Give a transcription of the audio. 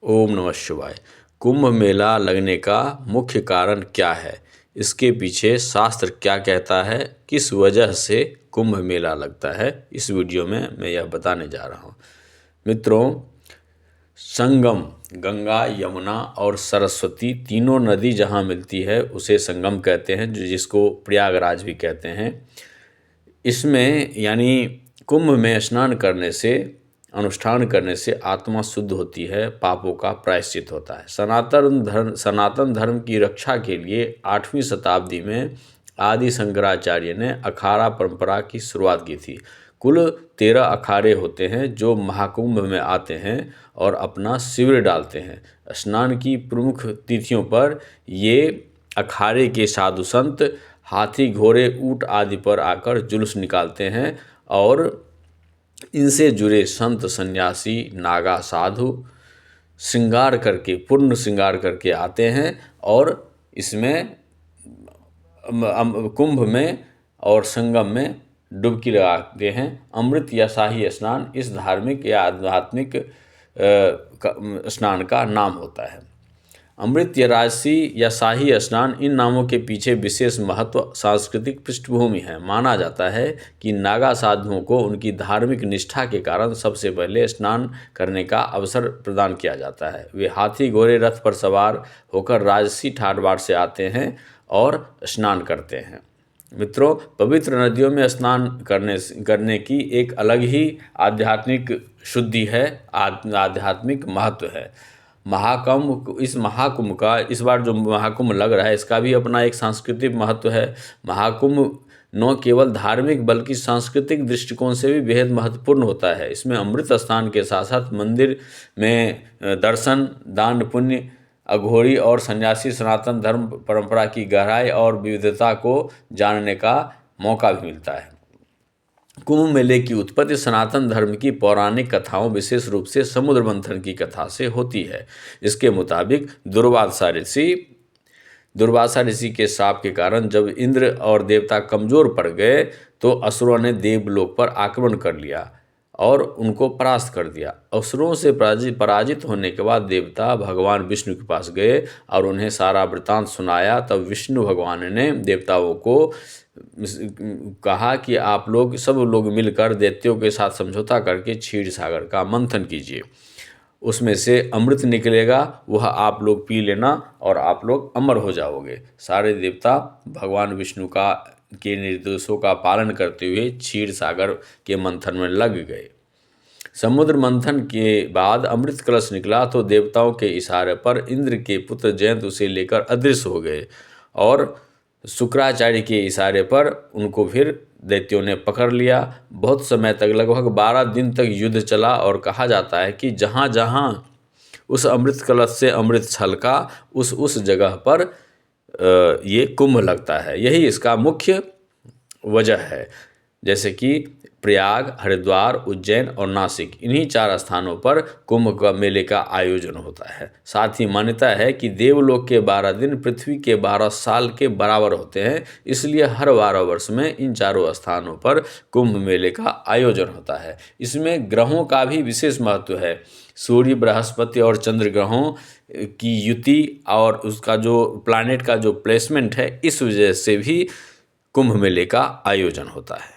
ओम नमः शिवाय। कुंभ मेला लगने का मुख्य कारण क्या है? इसके पीछे शास्त्र क्या कहता है? किस वजह से कुंभ मेला लगता है? इस वीडियो में मैं यह बताने जा रहा हूँ। मित्रों, संगम गंगा, यमुना और सरस्वती तीनों नदी जहाँ मिलती है उसे संगम कहते हैं, जिसको प्रयागराज भी कहते हैं। इसमें यानी कुंभ में स्नान करने से, अनुष्ठान करने से आत्मा शुद्ध होती है, पापों का प्रायश्चित होता है। सनातन धर्म की रक्षा के लिए 8वीं शताब्दी में आदि शंकराचार्य ने अखाड़ा परंपरा की शुरुआत की थी। कुल 13 अखाड़े होते हैं जो महाकुंभ में आते हैं और अपना शिविर डालते हैं। स्नान की प्रमुख तिथियों पर ये अखाड़े के साधु संत हाथी, घोड़े, ऊंट आदि पर आकर जुलूस निकालते हैं और इनसे जुड़े संत, सन्यासी, नागा, साधु पूर्ण श्रृंगार करके आते हैं और इसमें कुंभ में और संगम में डुबकी लगाते हैं। अमृत या शाही स्नान इस धार्मिक या आध्यात्मिक स्नान का नाम होता है। अमृत या राजसी या शाही स्नान, इन नामों के पीछे विशेष महत्व, सांस्कृतिक पृष्ठभूमि है। माना जाता है कि नागा साधुओं को उनकी धार्मिक निष्ठा के कारण सबसे पहले स्नान करने का अवसर प्रदान किया जाता है। वे हाथी, घोड़े, रथ पर सवार होकर राजसी ठाट बाट से आते हैं और स्नान करते हैं। मित्रों, पवित्र नदियों में स्नान करने की एक अलग ही आध्यात्मिक शुद्धि है, आध्यात्मिक महत्व है। इस बार जो महाकुंभ लग रहा है, इसका भी अपना एक सांस्कृतिक महत्व है। महाकुंभ न केवल धार्मिक बल्कि सांस्कृतिक दृष्टिकोण से भी बेहद महत्वपूर्ण होता है। इसमें अमृत स्नान के साथ साथ मंदिर में दर्शन, दान पुण्य, अघोरी और सन्यासी सनातन धर्म परंपरा की गहराई और विविधता को जानने का मौका भी मिलता है। कुंभ मेले की उत्पत्ति सनातन धर्म की पौराणिक कथाओं, विशेष रूप से समुद्र मंथन की कथा से होती है। इसके मुताबिक दुर्वासा ऋषि के शाप के कारण जब इंद्र और देवता कमजोर पड़ गए तो असुरों ने देवलोक पर आक्रमण कर लिया और उनको परास्त कर दिया। असुरों से पराजित होने के बाद देवता भगवान विष्णु के पास गए और उन्हें सारा वृतांत सुनाया। तब विष्णु भगवान ने देवताओं को कहा कि सब लोग मिलकर दैत्यों के साथ समझौता करके क्षीर सागर का मंथन कीजिए, उसमें से अमृत निकलेगा, वह आप लोग पी लेना और आप लोग अमर हो जाओगे। सारे देवता भगवान विष्णु के निर्देशों का पालन करते हुए क्षीर सागर के मंथन में लग गए। समुद्र मंथन के बाद अमृत कलश निकला तो देवताओं के इशारे पर इंद्र के पुत्र जयंत उसे लेकर अदृश्य हो गए और शुक्राचार्य के इशारे पर उनको फिर दैत्यों ने पकड़ लिया। बहुत समय तक, लगभग 12 दिन तक युद्ध चला और कहा जाता है कि जहाँ जहाँ उस अमृत कलश से अमृत छलका उस जगह पर ये कुंभ लगता है। यही इसका मुख्य वजह है। जैसे कि प्रयाग, हरिद्वार, उज्जैन और नासिक, इन्हीं 4 स्थानों पर कुंभ का मेले का आयोजन होता है। साथ ही मान्यता है कि देवलोक के 12 दिन पृथ्वी के 12 साल के बराबर होते हैं, इसलिए हर 12 वर्ष में इन 4 स्थानों पर कुंभ मेले का आयोजन होता है। इसमें ग्रहों का भी विशेष महत्व है। सूर्य, बृहस्पति और चंद्र ग्रहों की युति और उसका जो प्लैनेट का जो प्लेसमेंट है, इस वजह से भी कुंभ मेले का आयोजन होता है।